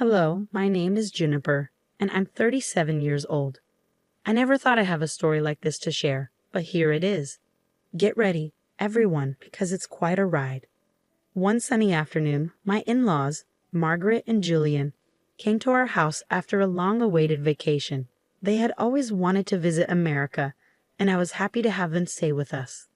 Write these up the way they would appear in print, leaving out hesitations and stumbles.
Hello, my name is Juniper, and I'm 37 years old. I never thought I'd have a story like this to share, but here it is. Get ready, everyone, because it's quite a ride. One sunny afternoon, my in-laws, Margaret and Julian, came to our house after a long-awaited vacation. They had always wanted to visit America, and I was happy to have them stay with us.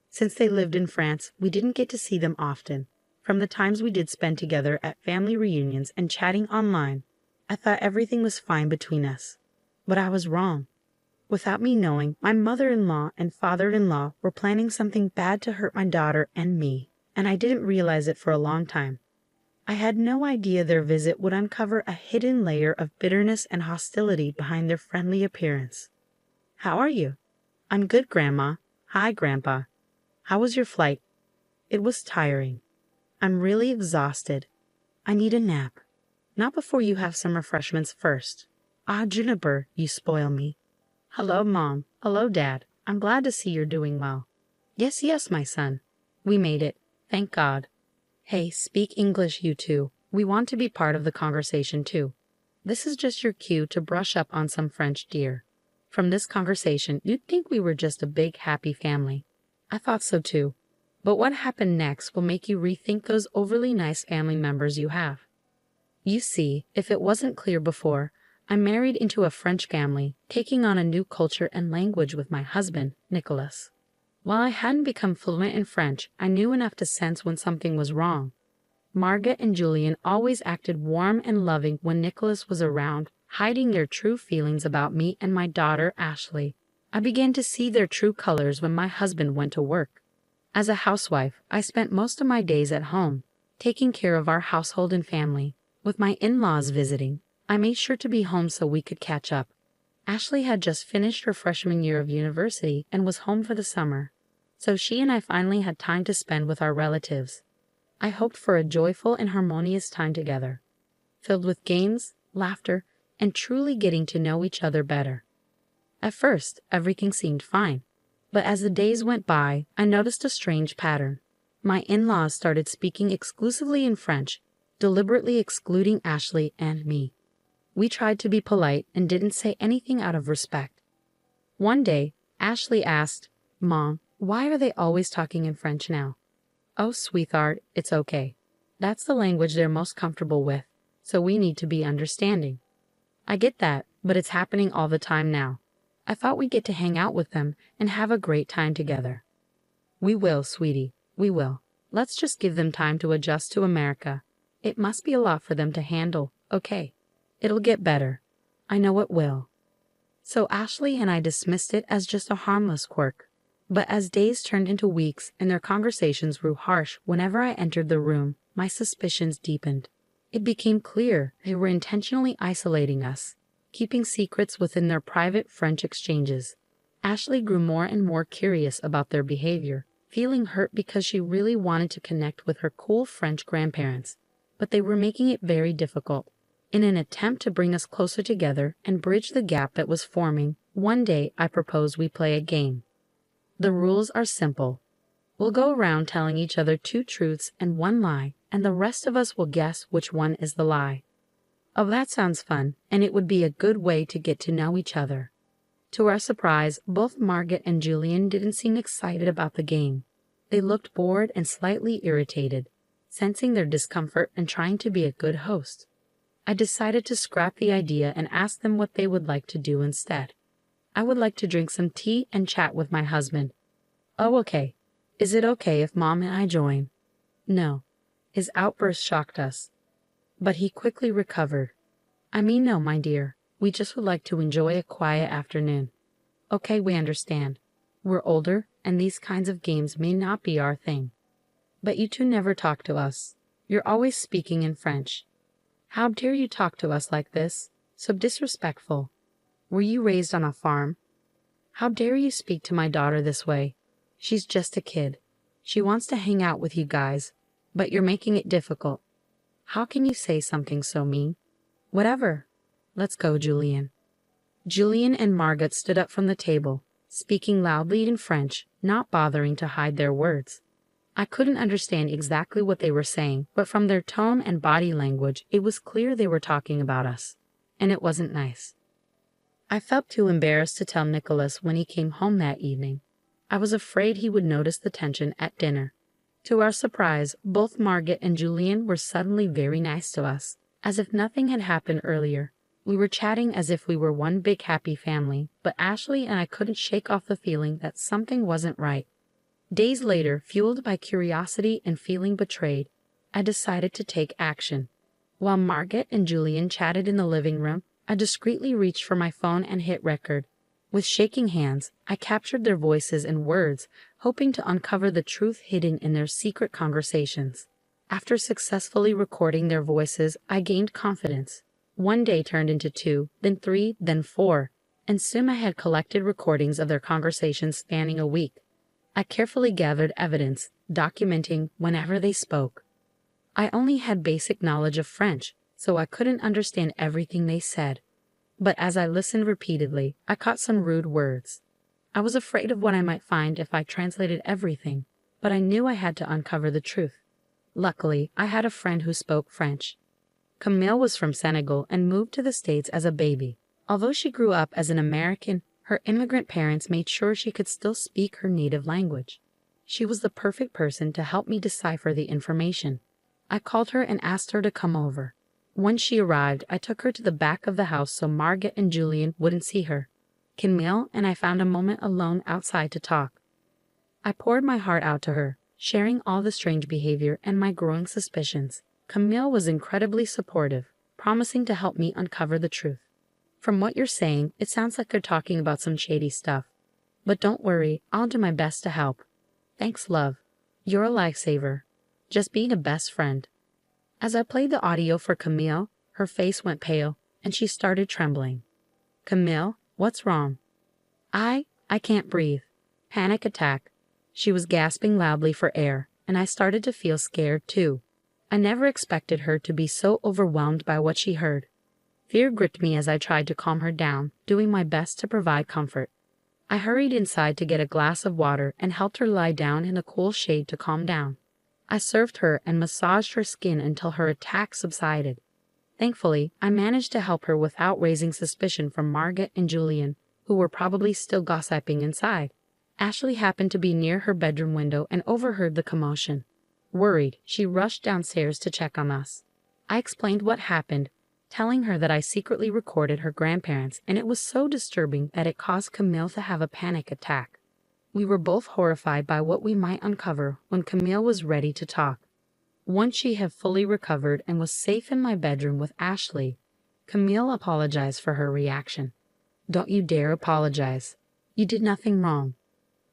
Since they lived in France, we didn't get to see them often. From the times we did spend together at family reunions and chatting online, I thought everything was fine between us. But I was wrong. Without me knowing, my mother-in-law and father-in-law were planning something bad to hurt my daughter and me, and I didn't realize it for a long time. I had no idea their visit would uncover a hidden layer of bitterness and hostility behind their friendly appearance. "How are you?" "I'm good, Grandma." "Hi, Grandpa." "How was your flight?" "It was tiring." "I'm really exhausted. I need a nap." "Not before you have some refreshments first." "Ah, Juniper, you spoil me." "Hello, Mom. Hello, Dad. I'm glad to see you're doing well." "Yes, yes, my son. We made it. Thank God." "Hey, speak English, you two. We want to be part of the conversation, too. This is just your cue to brush up on some French, dear. From this conversation, you'd think we were just a big, happy family." "I thought so, too. But what happened next will make you rethink those overly nice family members you have. You see, if it wasn't clear before, I'm married into a French family, taking on a new culture and language with my husband, Nicholas. While I hadn't become fluent in French, I knew enough to sense when something was wrong. Margaret and Julian always acted warm and loving when Nicholas was around, hiding their true feelings about me and my daughter, Ashley. I began to see their true colors when my husband went to work. As a housewife, I spent most of my days at home, taking care of our household and family. With my in-laws visiting, I made sure to be home so we could catch up. Ashley had just finished her freshman year of university and was home for the summer, so she and I finally had time to spend with our relatives. I hoped for a joyful and harmonious time together, filled with games, laughter, and truly getting to know each other better. At first, everything seemed fine. But as the days went by, I noticed a strange pattern. My in-laws started speaking exclusively in French, deliberately excluding Ashley and me. We tried to be polite and didn't say anything out of respect. One day, Ashley asked, "Mom, why are they always talking in French now?" "Oh, sweetheart, it's okay. That's the language they're most comfortable with, so we need to be understanding." "I get that, but it's happening all the time now. I thought we'd get to hang out with them and have a great time together." "We will, sweetie, we will. Let's just give them time to adjust to America. It must be a lot for them to handle, okay? It'll get better. I know it will." So Ashley and I dismissed it as just a harmless quirk. But as days turned into weeks and their conversations grew harsh whenever I entered the room, my suspicions deepened. It became clear they were intentionally isolating us, keeping secrets within their private French exchanges. Ashley grew more and more curious about their behavior, feeling hurt because she really wanted to connect with her cool French grandparents, but they were making it very difficult. In an attempt to bring us closer together and bridge the gap that was forming, one day I proposed we play a game. The rules are simple. We'll go around telling each other 2 truths and 1 lie, and the rest of us will guess which one is the lie. Oh, that sounds fun, and it would be a good way to get to know each other. To our surprise, both Margaret and Julian didn't seem excited about the game. They looked bored and slightly irritated, sensing their discomfort and trying to be a good host. I decided to scrap the idea and ask them what they would like to do instead. "I would like to drink some tea and chat with my husband." "Oh, okay. Is it okay if Mom and I join?" "No." His outburst shocked us, but he quickly recovered. "I mean no, my dear. We just would like to enjoy a quiet afternoon." "Okay, we understand. We're older, and these kinds of games may not be our thing. But you two never talk to us. You're always speaking in French. How dare you talk to us like this? So disrespectful. Were you raised on a farm? How dare you speak to my daughter this way? She's just a kid. She wants to hang out with you guys, but you're making it difficult. How can you say something so mean?" "Whatever. Let's go, Julian." Julian and Margaret stood up from the table, speaking loudly in French, not bothering to hide their words. I couldn't understand exactly what they were saying, but from their tone and body language, it was clear they were talking about us. And it wasn't nice. I felt too embarrassed to tell Nicholas when he came home that evening. I was afraid he would notice the tension at dinner. To our surprise, both Margaret and Julian were suddenly very nice to us, as if nothing had happened earlier. We were chatting as if we were one big happy family, but Ashley and I couldn't shake off the feeling that something wasn't right. Days later, fueled by curiosity and feeling betrayed, I decided to take action. While Margaret and Julian chatted in the living room, I discreetly reached for my phone and hit record. With shaking hands, I captured their voices and words, hoping to uncover the truth hidden in their secret conversations. After successfully recording their voices, I gained confidence. One day turned into 2, then 3, then 4, and soon I had collected recordings of their conversations spanning a week. I carefully gathered evidence, documenting whenever they spoke. I only had basic knowledge of French, so I couldn't understand everything they said. But as I listened repeatedly, I caught some rude words. I was afraid of what I might find if I translated everything, but I knew I had to uncover the truth. Luckily, I had a friend who spoke French. Camille was from Senegal and moved to the States as a baby. Although she grew up as an American, her immigrant parents made sure she could still speak her native language. She was the perfect person to help me decipher the information. I called her and asked her to come over. When she arrived, I took her to the back of the house so Margaret and Julian wouldn't see her. Camille and I found a moment alone outside to talk. I poured my heart out to her, sharing all the strange behavior and my growing suspicions. Camille was incredibly supportive, promising to help me uncover the truth. From what you're saying, it sounds like they're talking about some shady stuff. But don't worry, I'll do my best to help. Thanks, love. You're a lifesaver. Just being a best friend. As I played the audio for Camille, her face went pale, and she started trembling. Camille, what's wrong? I can't breathe. Panic attack. She was gasping loudly for air, and I started to feel scared too. I never expected her to be so overwhelmed by what she heard. Fear gripped me as I tried to calm her down, doing my best to provide comfort. I hurried inside to get a glass of water and helped her lie down in the cool shade to calm down. I served her and massaged her skin until her attack subsided. Thankfully, I managed to help her without raising suspicion from Margaret and Julian, who were probably still gossiping inside. Ashley happened to be near her bedroom window and overheard the commotion. Worried, she rushed downstairs to check on us. I explained what happened, telling her that I secretly recorded her grandparents, and it was so disturbing that it caused Camille to have a panic attack. We were both horrified by what we might uncover when Camille was ready to talk. Once she had fully recovered and was safe in my bedroom with Ashley, Camille apologized for her reaction. Don't you dare apologize. You did nothing wrong.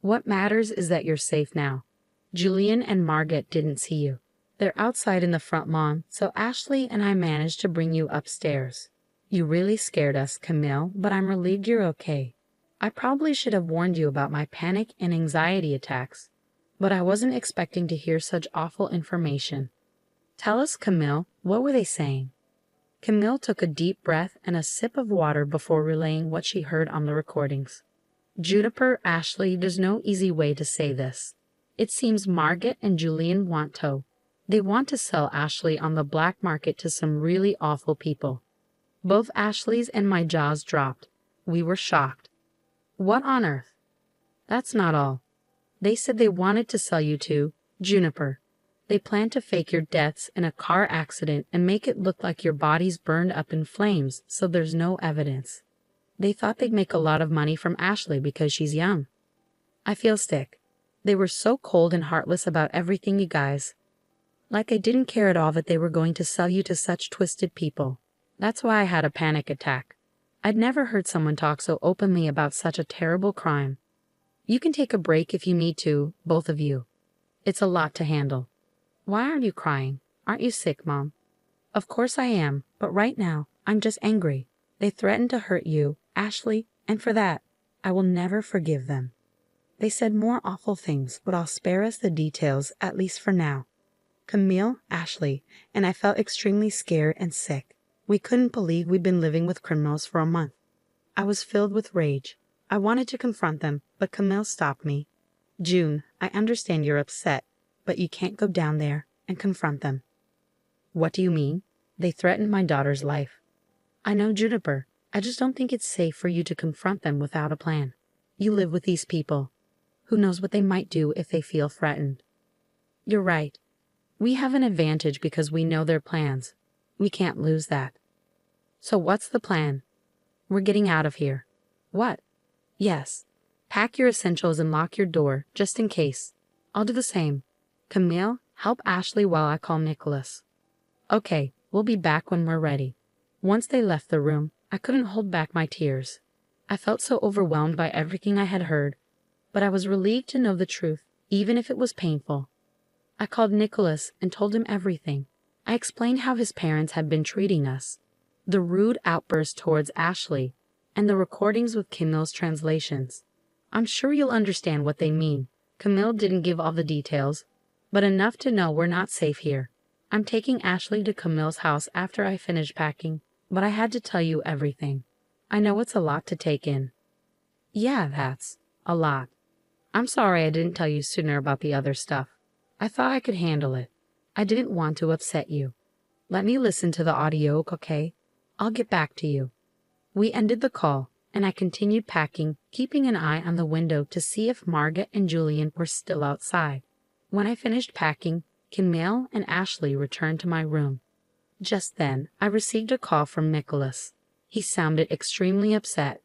What matters is that you're safe now. Julian and Margaret didn't see you. They're outside in the front lawn, so Ashley and I managed to bring you upstairs. You really scared us, Camille, but I'm relieved you're okay. I probably should have warned you about my panic and anxiety attacks, but I wasn't expecting to hear such awful information. Tell us, Camille, what were they saying? Camille took a deep breath and a sip of water before relaying what she heard on the recordings. Juniper, Ashley, there's no easy way to say this. It seems Margaret and Julian want to. They want to sell Ashley on the black market to some really awful people. Both Ashley's and my jaws dropped. We were shocked. What on earth? That's not all. They said they wanted to sell you to Juniper. They plan to fake your deaths in a car accident and make it look like your body's burned up in flames so there's no evidence. They thought they'd make a lot of money from Ashley because she's young. I feel sick. They were so cold and heartless about everything, you guys. Like I didn't care at all that they were going to sell you to such twisted people. That's why I had a panic attack. I'd never heard someone talk so openly about such a terrible crime. You can take a break if you need to, both of you. It's a lot to handle. Why are you crying? Aren't you sick, Mom? Of course I am, but right now, I'm just angry. They threatened to hurt you, Ashley, and for that, I will never forgive them. They said more awful things, but I'll spare us the details, at least for now. Camille, Ashley, and I felt extremely scared and sick. We couldn't believe we'd been living with criminals for a month. I was filled with rage. I wanted to confront them, but Camille stopped me. June, I understand you're upset, but you can't go down there and confront them." "What do you mean?" "They threatened my daughter's life." "I know, Juniper. I just don't think it's safe for you to confront them without a plan. You live with these people. Who knows what they might do if they feel threatened?" "You're right. We have an advantage because we know their plans. We can't lose that." "So what's the plan?" "We're getting out of here." "What?" "Yes. Pack your essentials and lock your door, just in case. I'll do the same. Camille, help Ashley while I call Nicholas." "Okay, we'll be back when we're ready." Once they left the room, I couldn't hold back my tears. I felt so overwhelmed by everything I had heard, but I was relieved to know the truth, even if it was painful. I called Nicholas and told him everything. I explained how his parents had been treating us, the rude outburst towards Ashley, and the recordings with Camille's translations. "I'm sure you'll understand what they mean." Camille didn't give all the details, but enough to know we're not safe here. "I'm taking Ashley to Camille's house after I finish packing, but I had to tell you everything. I know it's a lot to take in." "Yeah, that's a lot. I'm sorry I didn't tell you sooner about the other stuff. I thought I could handle it. I didn't want to upset you. Let me listen to the audio, okay? I'll get back to you." We ended the call, and I continued packing, keeping an eye on the window to see if Margaret and Julian were still outside. When I finished packing, Camille and Ashley returned to my room. Just then, I received a call from Nicholas. He sounded extremely upset.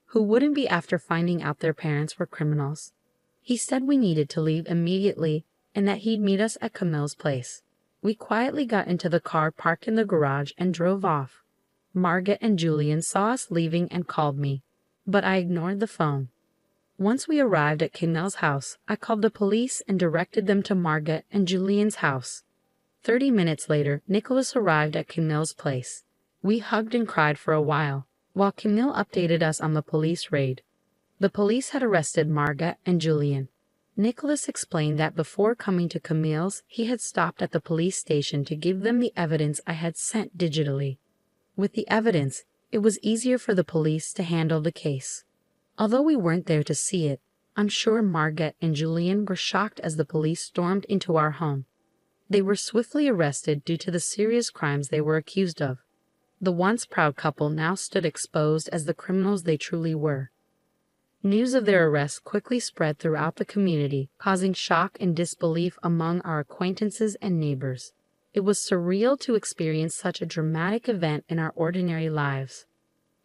Who wouldn't be after finding out their parents were criminals? He said we needed to leave immediately and that he'd meet us at Camille's place. We quietly got into the car parked in the garage and drove off. Margaret and Julian saw us leaving and called me, but I ignored the phone. Once we arrived at Camille's house, I called the police and directed them to Margaret and Julian's house. 30 minutes later, Nicholas arrived at Camille's place. We hugged and cried for a while Camille updated us on the police raid. The police had arrested Margaret and Julian. Nicholas explained that before coming to Camille's, he had stopped at the police station to give them the evidence I had sent digitally. With the evidence, it was easier for the police to handle the case. Although we weren't there to see it, I'm sure Margaret and Julian were shocked as the police stormed into our home. They were swiftly arrested due to the serious crimes they were accused of. The once proud couple now stood exposed as the criminals they truly were. News of their arrest quickly spread throughout the community, causing shock and disbelief among our acquaintances and neighbors. It was surreal to experience such a dramatic event in our ordinary lives.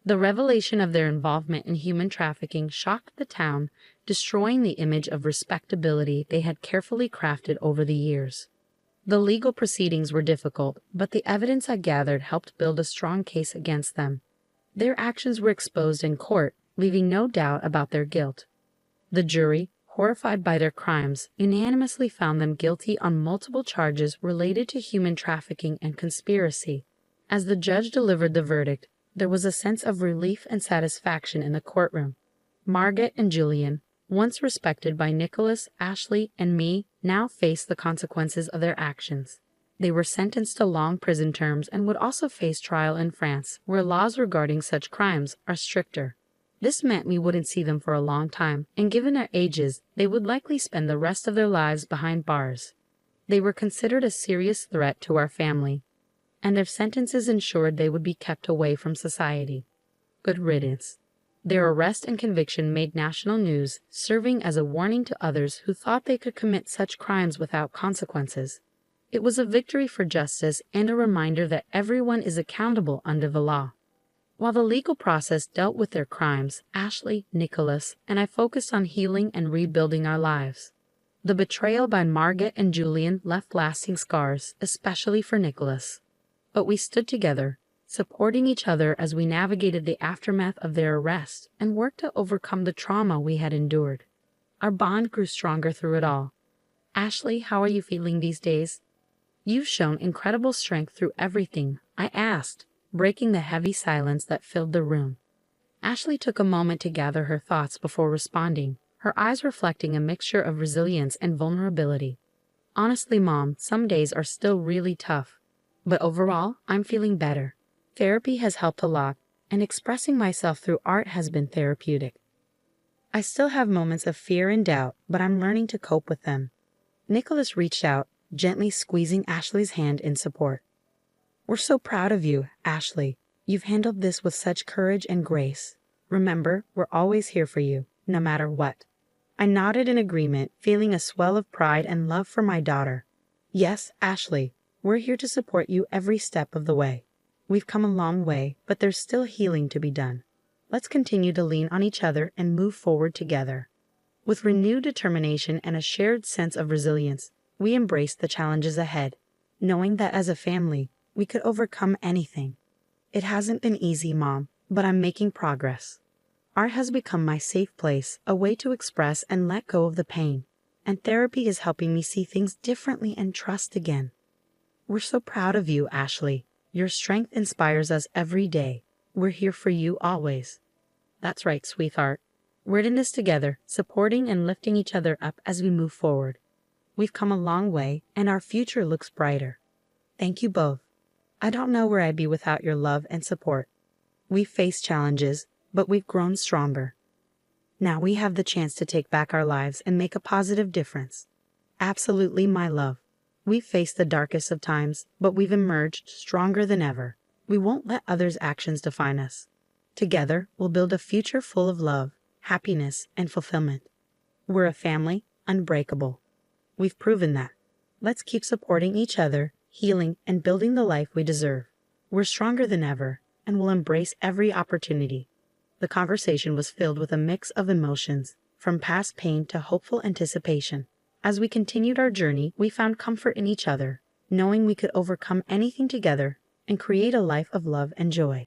The revelation of their involvement in human trafficking shocked the town, destroying the image of respectability they had carefully crafted over the years. The legal proceedings were difficult, but the evidence I gathered helped build a strong case against them. Their actions were exposed in court, leaving no doubt about their guilt. The jury, horrified by their crimes, unanimously found them guilty on multiple charges related to human trafficking and conspiracy. As the judge delivered the verdict, there was a sense of relief and satisfaction in the courtroom. Margaret and Julian, once respected by Nicholas, Ashley, and me, now faced the consequences of their actions. They were sentenced to long prison terms and would also face trial in France, where laws regarding such crimes are stricter. This meant we wouldn't see them for a long time, and given their ages, they would likely spend the rest of their lives behind bars. They were considered a serious threat to our family, and their sentences ensured they would be kept away from society. Good riddance. Their arrest and conviction made national news, serving as a warning to others who thought they could commit such crimes without consequences. It was a victory for justice and a reminder that everyone is accountable under the law. While the legal process dealt with their crimes, Ashley, Nicholas, and I focused on healing and rebuilding our lives. The betrayal by Margaret and Julian left lasting scars, especially for Nicholas. But we stood together, supporting each other as we navigated the aftermath of their arrest and worked to overcome the trauma we had endured. Our bond grew stronger through it all. Ashley, how are you feeling these days? You've shown incredible strength through everything, I asked, breaking the heavy silence that filled the room. Ashley took a moment to gather her thoughts before responding, her eyes reflecting a mixture of resilience and vulnerability. Honestly, Mom, some days are still really tough, but overall, I'm feeling better. Therapy has helped a lot, and expressing myself through art has been therapeutic. I still have moments of fear and doubt, but I'm learning to cope with them. Nicholas reached out, gently squeezing Ashley's hand in support. We're so proud of you, Ashley. You've handled this with such courage and grace. Remember, we're always here for you, no matter what. I nodded in agreement, feeling a swell of pride and love for my daughter. Yes, Ashley, we're here to support you every step of the way. We've come a long way, but there's still healing to be done. Let's continue to lean on each other and move forward together. With renewed determination and a shared sense of resilience, we embraced the challenges ahead, knowing that as a family, we could overcome anything. It hasn't been easy, Mom, but I'm making progress. Art has become my safe place, a way to express and let go of the pain, and therapy is helping me see things differently and trust again. We're so proud of you, Ashley. Your strength inspires us every day. We're here for you always. That's right, sweetheart. We're in this together, supporting and lifting each other up as we move forward. We've come a long way, and our future looks brighter. Thank you both. I don't know where I'd be without your love and support. We've faced challenges, but we've grown stronger. Now we have the chance to take back our lives and make a positive difference. Absolutely, my love. We've faced the darkest of times, but we've emerged stronger than ever. We won't let others' actions define us. Together, we'll build a future full of love, happiness, and fulfillment. We're a family, unbreakable. We've proven that. Let's keep supporting each other, healing, and building the life we deserve. We're stronger than ever, and we'll embrace every opportunity. The conversation was filled with a mix of emotions, from past pain to hopeful anticipation. As we continued our journey, we found comfort in each other, knowing we could overcome anything together and create a life of love and joy.